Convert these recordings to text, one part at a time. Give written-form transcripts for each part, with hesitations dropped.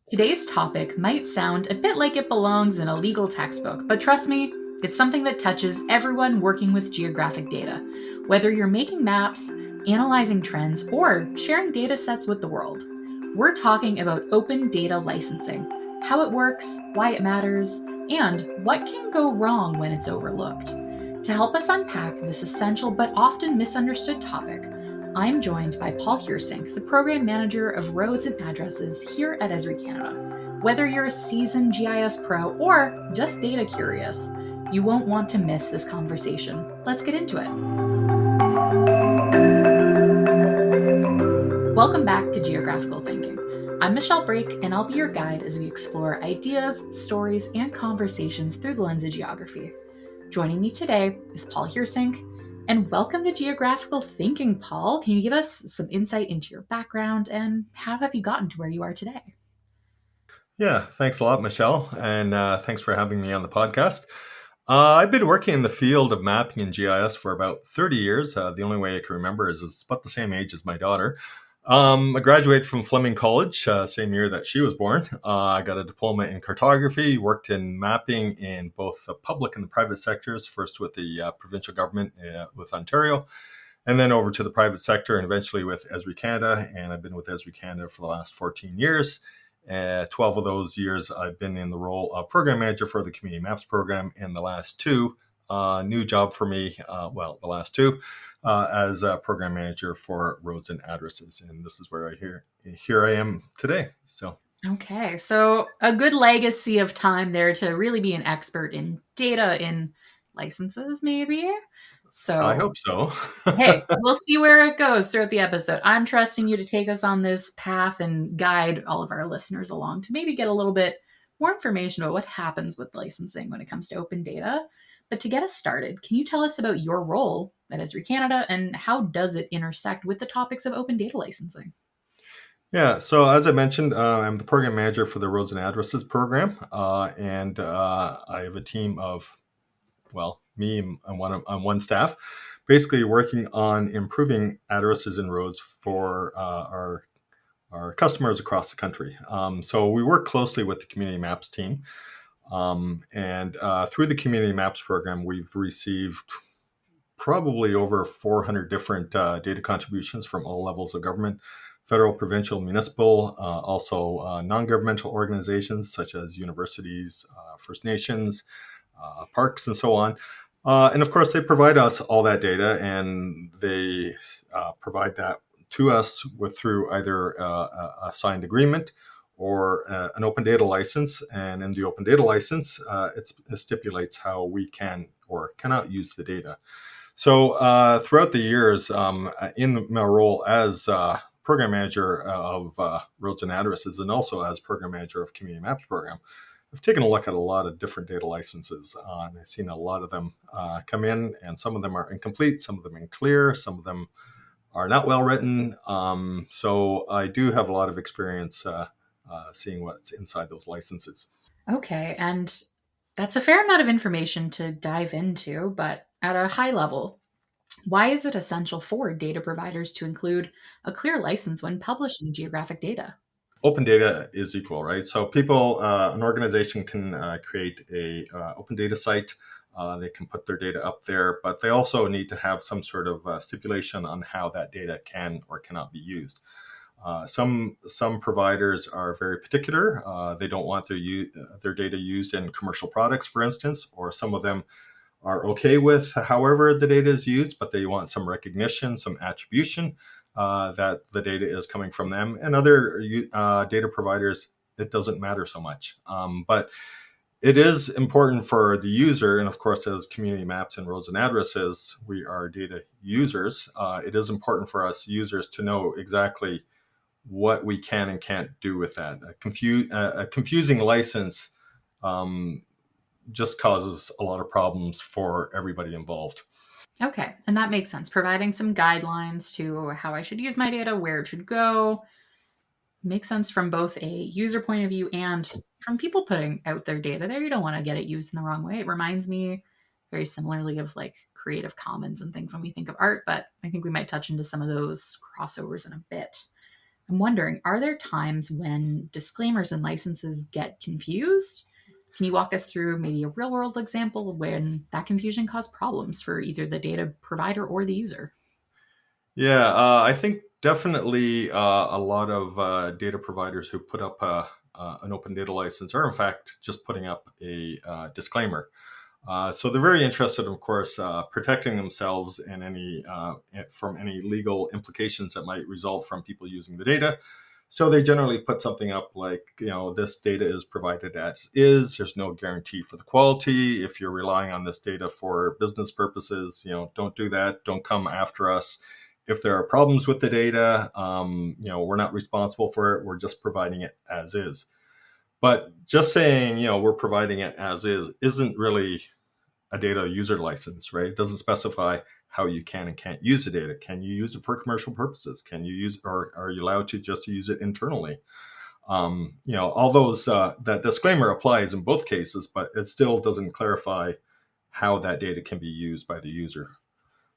Today's topic might sound a bit like it belongs in a legal textbook, but trust me, it's something that touches everyone working with geographic data. Whether you're making maps, analyzing trends, or sharing data sets with the world, we're talking about open data licensing, how it works, why it matters, and what can go wrong when it's overlooked. To help us unpack this essential but often misunderstood topic, I'm joined by Paul Heersink, the Program Manager of Roads and Addresses here at Esri Canada. Whether you're a seasoned GIS pro or just data curious, you won't want to miss this conversation. Let's get into it. Welcome back to Geographical Thinking. I'm Michelle Brake, and I'll be your guide as we explore ideas, stories, and conversations through the lens of geography. Joining me today is Paul Heersink, and welcome to Geographical Thinking, Paul. Can you give us some insight into your background and how have you gotten to where you are today? Yeah, thanks a lot, Michelle, and thanks for having me on the podcast. I've been working in the field of mapping and GIS for about 30 years. The only way I can remember is it's about the same age as my daughter. I graduated from Fleming College, same year that she was born. I got a diploma in cartography, worked in mapping in both the public and the private sectors, first with the provincial government with Ontario, and then over to the private sector and eventually with Esri Canada. And I've been with Esri Canada for the last 14 years. 12 of those years, I've been in the role of program manager for the Community Maps program. And the last two, new job for me, the last two, as a program manager for Roads and Addresses. And this is where here I am today. So. Okay, so a good legacy of time there to really be an expert in data, in licenses, maybe. I So hope so. hey, we'll see where it goes throughout the episode. I'm trusting you to take us on this path and guide all of our listeners along to maybe get a little bit more information about what happens with licensing when it comes to open data. But to get us started, can you tell us about your role at Esri Canada and how does it intersect with the topics of open data licensing? Yeah, so as I mentioned, I'm the program manager for the Roads and Addresses program, and I have a team of, me and on one staff, basically working on improving addresses and roads for our customers across the country. So we work closely with the Community Maps team, and through the Community Maps program, we've received probably over 400 different data contributions from all levels of government, federal, provincial, municipal, also non-governmental organizations such as universities, First Nations, parks, and so on. And of course, they provide us all that data, and they provide that to us through either a signed agreement or an open data license. And in the open data license, it stipulates how we can or cannot use the data. So throughout the years, in my role as program manager of Roads and Addresses, and also as program manager of Community Maps program, I've taken a look at a lot of different data licenses, and I've seen a lot of them come in, and some of them are incomplete, some of them unclear, some of them are not well written. So I do have a lot of experience seeing what's inside those licenses. Okay, and that's a fair amount of information to dive into, but at a high level, why is it essential for data providers to include a clear license when publishing geographic data? Open data is equal, right? So people, an organization can create a open data site. They can put their data up there, but they also need to have some sort of stipulation on how that data can or cannot be used. Some providers are very particular. They don't want their data used in commercial products, for instance, or some of them are okay with however the data is used, but they want some recognition, some attribution that the data is coming from them. And other data providers, it doesn't matter so much. But it is important for the user, and of course, as Community Maps and Roads and Addresses, we are data users. It is important for us users to know exactly what we can and can't do with that. A confusing license just causes a lot of problems for everybody involved. Okay, and that makes sense. Providing some guidelines to how I should use my data, where it should go, makes sense from both a user point of view and from people putting out their data there. You don't want to get it used in the wrong way. It reminds me very similarly of like Creative Commons and things when we think of art, but I think we might touch into some of those crossovers in a bit. I'm wondering, are there times when disclaimers and licenses get confused? Can you walk us through maybe a real world example when that confusion caused problems for either the data provider or the user? Yeah, I think definitely a lot of data providers who put up an open data license are, in fact, just putting up a disclaimer. So they're very interested, of course, protecting themselves and any from any legal implications that might result from people using the data. So they generally put something up like, this data is provided as is. There's no guarantee for the quality. If you're relying on this data for business purposes, don't do that. Don't come after us. If there are problems with the data, we're not responsible for it. We're just providing it as is. But just saying, we're providing it as is isn't really a data user license, right? It doesn't specify how you can and can't use the data. Can you use it for commercial purposes? Can you use, or are you allowed to just use it internally? All those that disclaimer applies in both cases, but it still doesn't clarify how that data can be used by the user.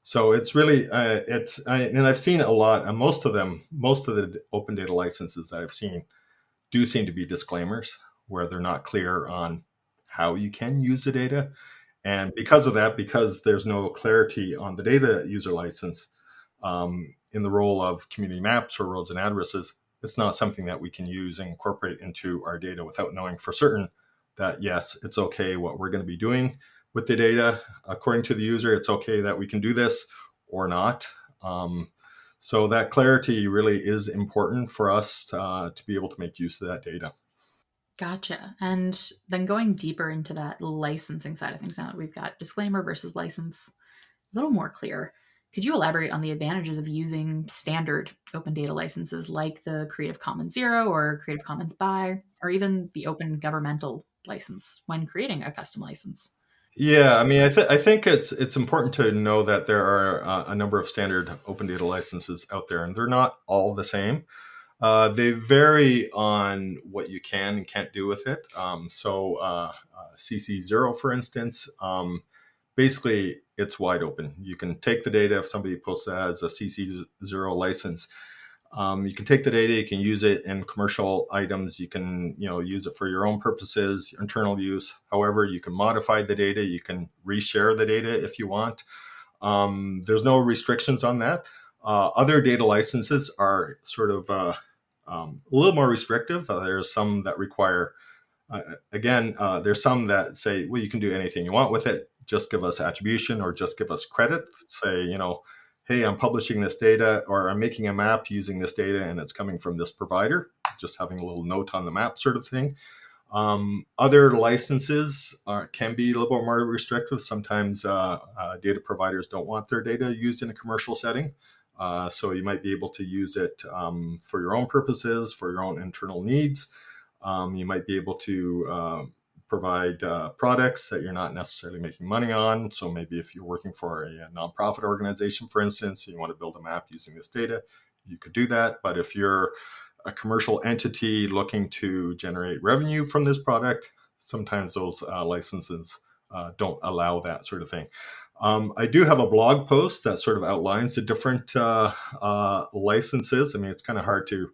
So it's really and I've seen a lot, and most of the open data licenses that I've seen do seem to be disclaimers where they're not clear on how you can use the data. And because of that, because there's no clarity on the data user license in the role of community maps or roads and addresses, it's not something that we can use and incorporate into our data without knowing for certain that, yes, it's okay what we're going to be doing with the data. According to the user, it's okay that we can do this or not. So that clarity really is important for us to be able to make use of that data. Gotcha. And then going deeper into that licensing side of things, now that we've got disclaimer versus license a little more clear, could you elaborate on the advantages of using standard open data licenses like the Creative Commons Zero or Creative Commons By, or even the Open Governmental license when creating a custom license? Yeah, I mean, I think it's important to know that there are a number of standard open data licenses out there, and they're not all the same. They vary on what you can and can't do with it. CC0, for instance, basically it's wide open. You can take the data if somebody posts it as a CC0 license. You can take the data, you can use it in commercial items, you can use it for your own purposes, internal use. However, you can modify the data, you can reshare the data if you want. There's no restrictions on that. Other data licenses are sort of a little more restrictive. There's some that require, there's some that say, well, you can do anything you want with it. Just give us attribution or just give us credit. Say, hey, I'm publishing this data or I'm making a map using this data and it's coming from this provider, just having a little note on the map sort of thing. Other licenses can be a little bit more restrictive. Sometimes data providers don't want their data used in a commercial setting. So you might be able to use it for your own purposes, for your own internal needs. You might be able to provide products that you're not necessarily making money on. So maybe if you're working for a nonprofit organization, for instance, you want to build a map using this data, you could do that. But if you're a commercial entity looking to generate revenue from this product, sometimes those licenses don't allow that sort of thing. I do have a blog post that sort of outlines the different licenses. I mean, it's kind of hard to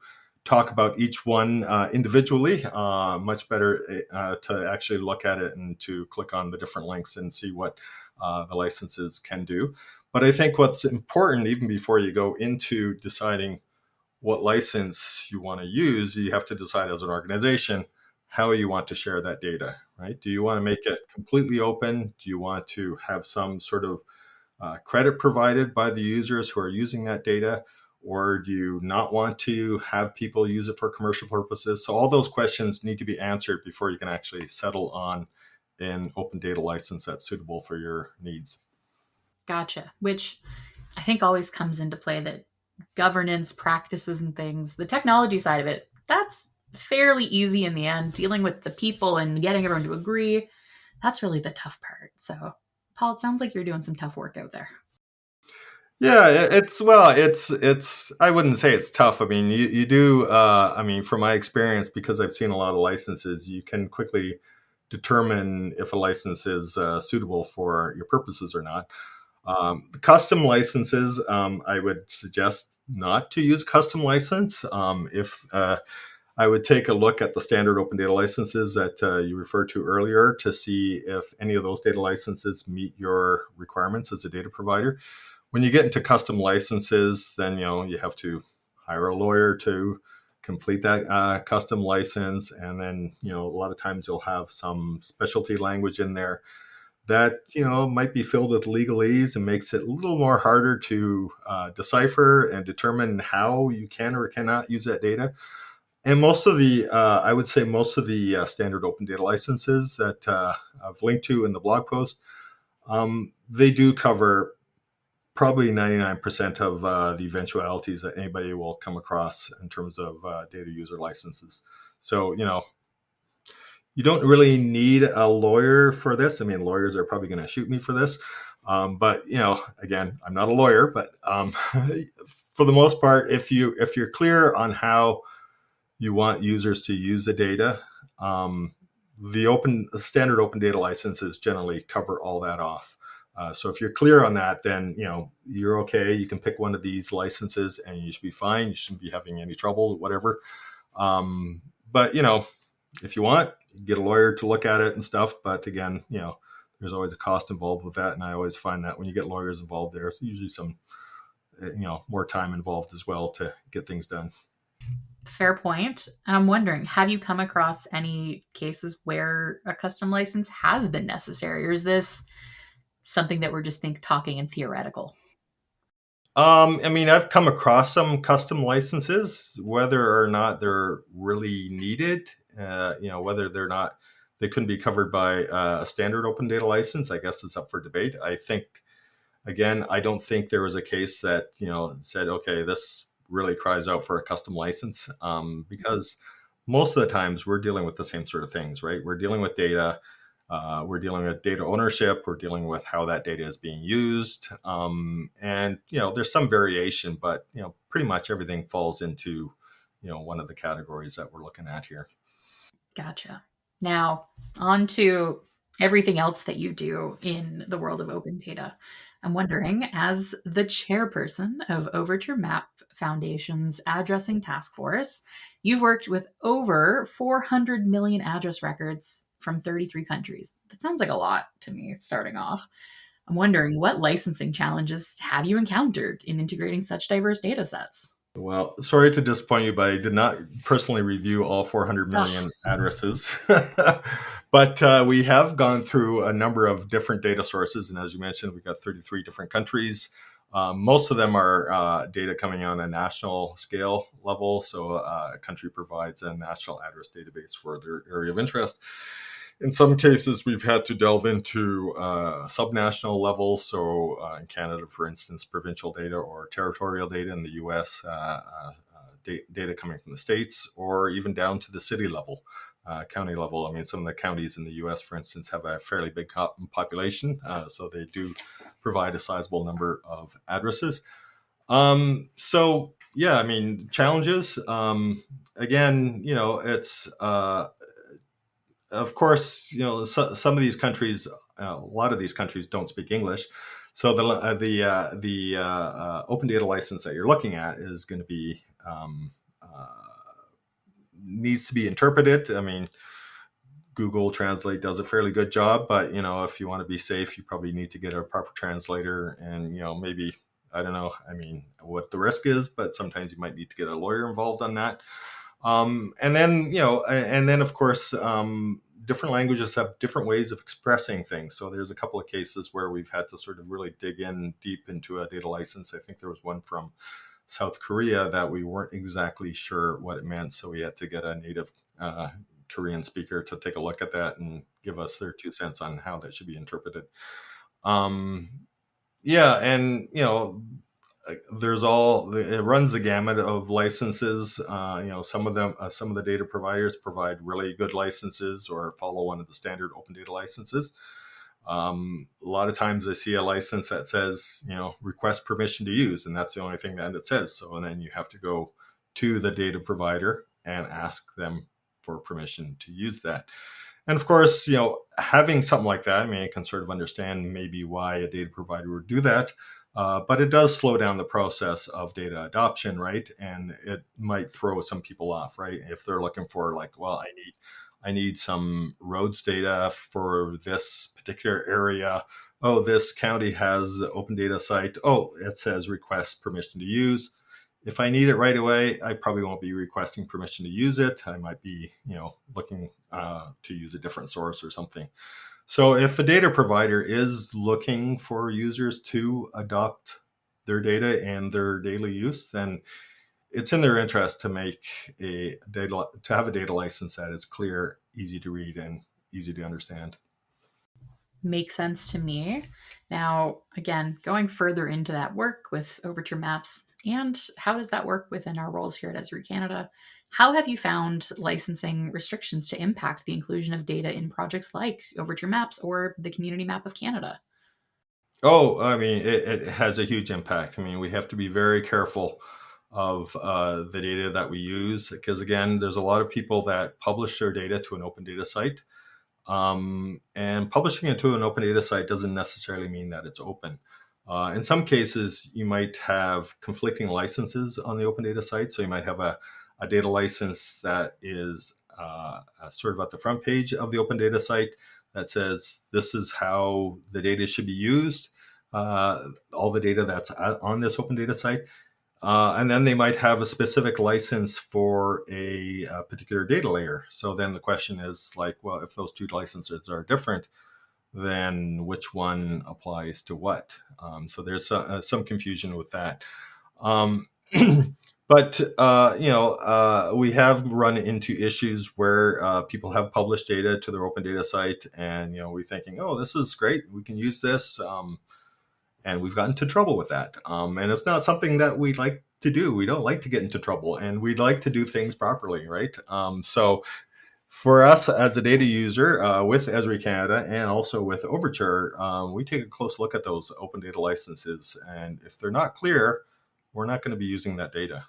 talk about each one individually. Much better to actually look at it and to click on the different links and see what the licenses can do. But I think what's important, even before you go into deciding what license you want to use, you have to decide as an organization how you want to share that data, right? Do you want to make it completely open? Do you want to have some sort of credit provided by the users who are using that data? Or do you not want to have people use it for commercial purposes? So all those questions need to be answered before you can actually settle on an open data license that's suitable for your needs. Gotcha. Which I think always comes into play that governance practices and things, the technology side of it, that's fairly easy in the end. Dealing with the people and getting everyone to agree, that's really the tough part. So, Paul, it sounds like you're doing some tough work out there. Yeah, it's I wouldn't say it's tough. I mean, you do. I mean, from my experience, because I've seen a lot of licenses, you can quickly determine if a license is suitable for your purposes or not. The custom licenses, I would suggest not to use custom license. If I would take a look at the standard open data licenses that you referred to earlier to see if any of those data licenses meet your requirements as a data provider. When you get into custom licenses, then you have to hire a lawyer to complete that custom license, and then a lot of times you'll have some specialty language in there that might be filled with legalese and makes it a little more harder to decipher and determine how you can or cannot use that data. And most of the, I would say, most of the standard open data licenses that I've linked to in the blog post, they do cover probably 99% of the eventualities that anybody will come across in terms of data user licenses. So, you don't really need a lawyer for this. I mean, lawyers are probably going to shoot me for this. But again, I'm not a lawyer, but for the most part, if you're clear on how you want users to use the data, the standard open data licenses generally cover all that off. So if you're clear on that, then you're okay. You can pick one of these licenses and you should be fine. You shouldn't be having any trouble, whatever. But if you want, get a lawyer to look at it and stuff. But again, there's always a cost involved with that, and I always find that when you get lawyers involved, there's usually some more time involved as well to get things done. Fair point. And I'm wondering, have you come across any cases where a custom license has been necessary, or is this something that we're just talking in theoretical? I've come across some custom licenses, whether or not they're really needed, whether they couldn't be covered by a standard open data license. I guess it's up for debate. I think, again, I don't think there was a case that, said, okay, this really cries out for a custom license, because most of the times we're dealing with the same sort of things, right? We're dealing with data. We're dealing with data ownership. We're dealing with how that data is being used. And, there's some variation, but, pretty much everything falls into, one of the categories that we're looking at here. Gotcha. Now, on to everything else that you do in the world of open data. I'm wondering, as the chairperson of Overture Map Foundation's Addressing Task Force, you've worked with over 400 million address records from 33 countries. That sounds like a lot to me, starting off. I'm wondering, what licensing challenges have you encountered in integrating such diverse data sets? Well, sorry to disappoint you, but I did not personally review all 400 million addresses. But we have gone through a number of different data sources. And as you mentioned, we've got 33 different countries. Most of them are data coming on a national scale level. So a country provides a national address database for their area of interest. In some cases, we've had to delve into subnational levels. So in Canada, for instance, provincial data or territorial data. In the US, data coming from the States, or even down to the city level, county level. I mean, some of the counties in the US, for instance, have a fairly big population. So they do provide a sizable number of addresses. So, yeah, I mean, challenges. Again, it's... of course, some of these countries, a lot of these countries don't speak English, so the open data license that you're looking at is going to be needs to be interpreted. I mean, Google Translate does a fairly good job, but if you want to be safe, you probably need to get a proper translator, and maybe, I don't know, I mean, what the risk is, but sometimes you might need to get a lawyer involved on that. And then of course, different languages have different ways of expressing things. So there's a couple of cases where we've had to sort of really dig in deep into a data license. I think there was one from South Korea that we weren't exactly sure what it meant. So we had to get a native Korean speaker to take a look at that and give us their 2 cents on how that should be interpreted. It runs the gamut of licenses. Some of the data providers provide really good licenses or follow one of the standard open data licenses. A lot of times I see a license that says, request permission to use, and that's the only thing that it says. So, and then you have to go to the data provider and ask them for permission to use that. And of course, having something like that, I mean, I can sort of understand maybe why a data provider would do that. But it does slow down the process of data adoption, right? And it might throw some people off, right? If they're looking for like, well, I need some roads data for this particular area. Oh, this county has an open data site. Oh, it says request permission to use. If I need it right away, I probably won't be requesting permission to use it. I might be, looking to use a different source or something. So if a data provider is looking for users to adopt their data and their daily use, then it's in their interest to make to have a data license that is clear, easy to read, and easy to understand. Makes sense to me. Now, again, going further into that work with Overture Maps, and how does that work within our roles here at Esri Canada? How have you found licensing restrictions to impact the inclusion of data in projects like Overture Maps or the Community Map of Canada? Oh, I mean, it has a huge impact. I mean, we have to be very careful of the data that we use because, again, there's a lot of people that publish their data to an open data site. And publishing it to an open data site doesn't necessarily mean that it's open. In some cases, you might have conflicting licenses on the open data site. So you might have a data license that is sort of at the front page of the open data site that says this is how the data should be used, all the data that's on this open data site. And then they might have a specific license for a particular data layer. So then the question is like, well, if those two licenses are different, then which one applies to what? So there's some confusion with that. Um, but we have run into issues where people have published data to their open data site, and we're thinking, oh, this is great, we can use this. And we've gotten into trouble with that. And it's not something that we like to do. We don't like to get into trouble, and we'd like to do things properly, right? So for us as a data user with Esri Canada and also with Overture, we take a close look at those open data licenses. And if they're not clear, we're not going to be using that data.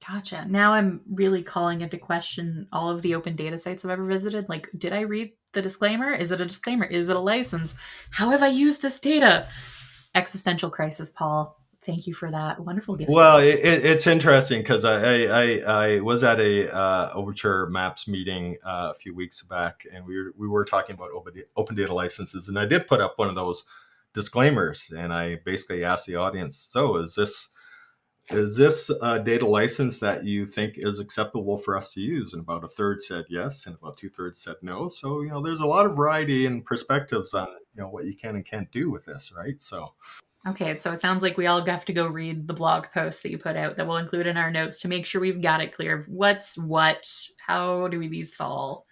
Gotcha. Now I'm really calling into question all of the open data sites I've ever visited. Like, did I read the disclaimer? Is it a disclaimer? Is it a license? How have I used this data? Existential crisis, Paul. Thank you for that wonderful gift. Well, it's interesting because I was at a Overture Maps meeting a few weeks back, and we were talking about open data licenses, and I did put up one of those disclaimers, and I basically asked the audience, so is this a data license that you think is acceptable for us to use? And about a third said yes, and about 2/3 said no. So there's a lot of variety and perspectives on what you can and can't do with this, right? So. Okay, so it sounds like we all have to go read the blog post that you put out that we'll include in our notes to make sure we've got it clear of what's what, how do these fall.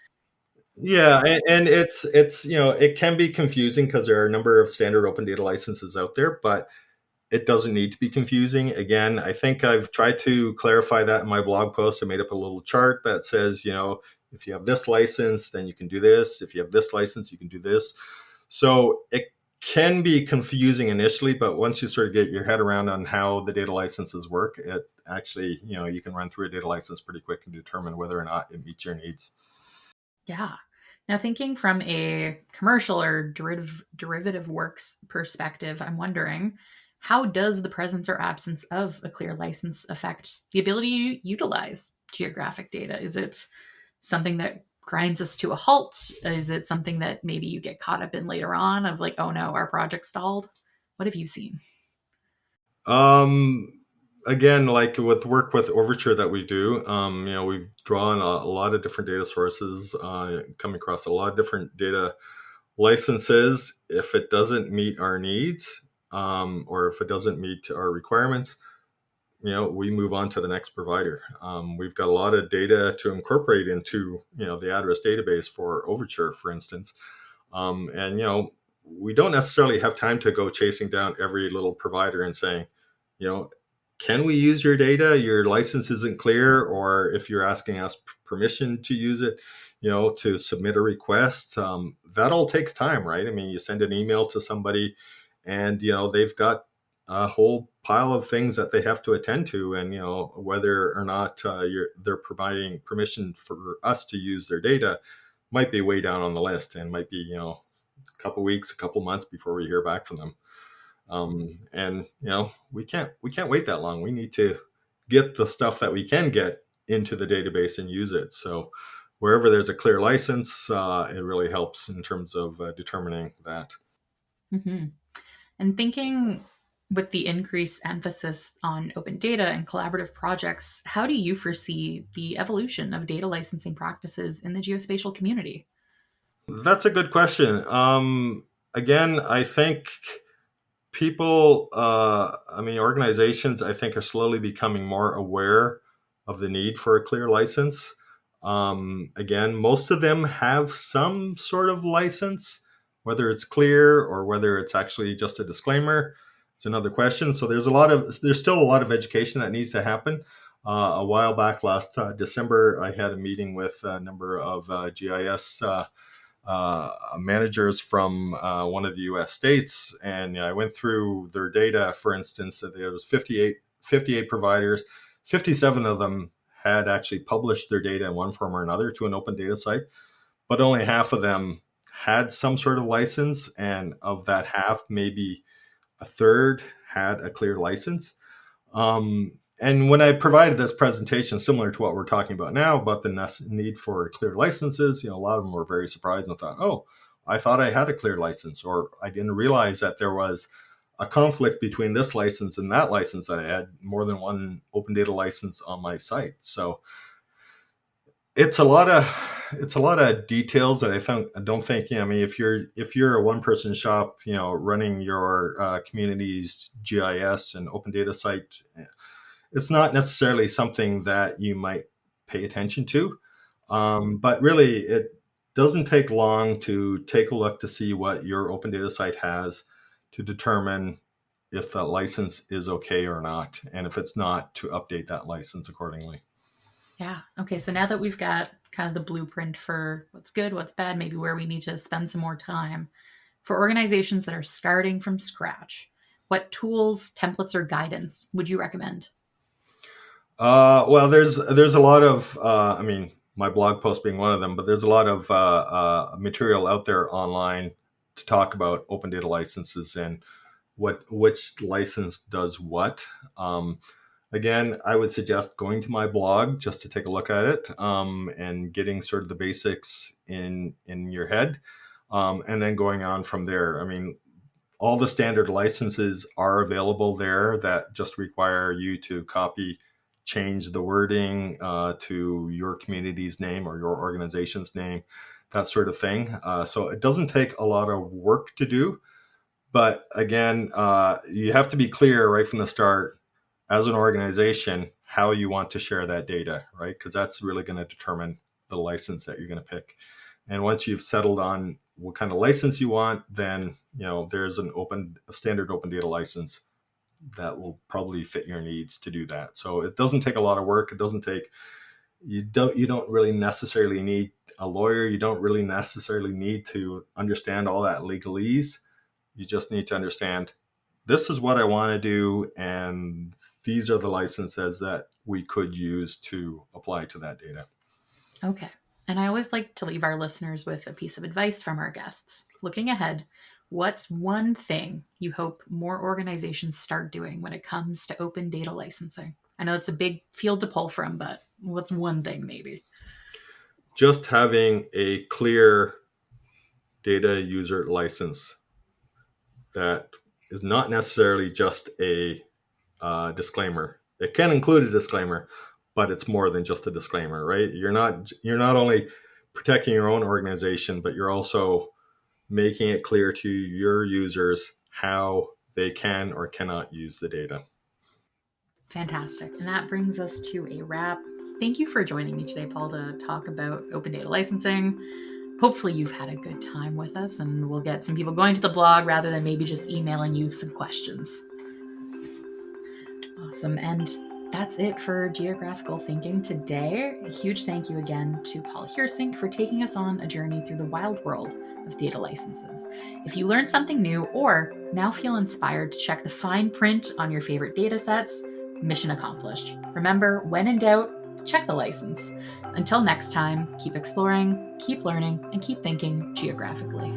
Yeah, and it's it can be confusing because there are a number of standard open data licenses out there, but it doesn't need to be confusing. Again, I think I've tried to clarify that in my blog post. I made up a little chart that says, if you have this license, then you can do this. If you have this license, you can do this. So it can be confusing initially, but once you sort of get your head around on how the data licenses work, it actually, you can run through a data license pretty quick and determine whether or not it meets your needs. Yeah. Now, thinking from a commercial or derivative works perspective, I'm wondering, how does the presence or absence of a clear license affect the ability to utilize geographic data? Is it something that grinds us to a halt? Is it something that maybe you get caught up in later on of like, oh no, our project stalled? What have you seen? Again, like with work with Overture that we do, we've drawn a lot of different data sources, come across a lot of different data licenses. If it doesn't meet our needs, or if it doesn't meet our requirements, we move on to the next provider. We've got a lot of data to incorporate into, the address database for Overture, for instance. And we don't necessarily have time to go chasing down every little provider and saying, can we use your data? Your license isn't clear. Or if you're asking us permission to use it, to submit a request, that all takes time, right? I mean, you send an email to somebody and, they've got a whole pile of things that they have to attend to. And, whether or not they're providing permission for us to use their data might be way down on the list and might be, a couple weeks, a couple months before we hear back from them. And we can't wait that long. We need to get the stuff that we can get into the database and use it. So wherever there's a clear license, it really helps in terms of determining that. Mm-hmm. And thinking with the increased emphasis on open data and collaborative projects, how do you foresee the evolution of data licensing practices in the geospatial community? That's a good question. Again, I think people, organizations, I think, are slowly becoming more aware of the need for a clear license. Again, most of them have some sort of license, whether it's clear or whether it's actually just a disclaimer. It's another question. So there's still a lot of education that needs to happen. A while back, last December, I had a meeting with a number of GIS managers from one of the U.S. states, and I went through their data. For instance, there was 58 providers. 57 of them had actually published their data in one form or another to an open data site, but only half of them had some sort of license, and of that half, maybe a third had a clear license. And when I provided this presentation, similar to what we're talking about now, about the need for clear licenses, a lot of them were very surprised and thought, oh, I thought I had a clear license, or I didn't realize that there was a conflict between this license and that license, that I had more than one open data license on my site. So it's a lot of details that I don't think, if you're a one person shop, running your community's GIS and open data site, it's not necessarily something that you might pay attention to. But really, it doesn't take long to take a look to see what your open data site has, to determine if that license is okay or not. And if it's not, to update that license accordingly. Yeah. Okay. So now that we've got kind of the blueprint for what's good, what's bad, maybe where we need to spend some more time, for organizations that are starting from scratch, what tools, templates, or guidance would you recommend? Well, there's a lot of, my blog post being one of them, but there's a lot of material out there online to talk about open data licenses and which license does what. Again, I would suggest going to my blog just to take a look at it, and getting sort of the basics in your head, and then going on from there. All the standard licenses are available there that just require you to change the wording to your community's name or your organization's name, that sort of thing. So it doesn't take a lot of work to do. But again, you have to be clear right from the start as an organization how you want to share that data, right? Because that's really going to determine the license that you're going to pick. And once you've settled on what kind of license you want, then there's a standard open data license that will probably fit your needs to do that. So it doesn't take a lot of work. You don't really necessarily need a lawyer. You don't really necessarily need to understand all that legalese. You just need to understand, this is what I want to do, and these are the licenses that we could use to apply to that data. Okay. And I always like to leave our listeners with a piece of advice from our guests. Looking ahead, what's one thing you hope more organizations start doing when it comes to open data licensing? I know it's a big field to pull from, but what's one thing maybe? Just having a clear data user license that is not necessarily just a disclaimer. It can include a disclaimer, but it's more than just a disclaimer, right? You're not only protecting your own organization, but you're also making it clear to your users how they can or cannot use the data. Fantastic. And that brings us to a wrap. Thank you for joining me today, Paul, to talk about open data licensing. Hopefully you've had a good time with us, and we'll get some people going to the blog rather than maybe just emailing you some questions. Awesome. And that's it for Geographical Thinking today. A huge thank you again to Paul Hirsink for taking us on a journey through the wild world of data licenses. If you learned something new or now feel inspired to check the fine print on your favorite data sets, mission accomplished. Remember, when in doubt, check the license. Until next time, keep exploring, keep learning, and keep thinking geographically.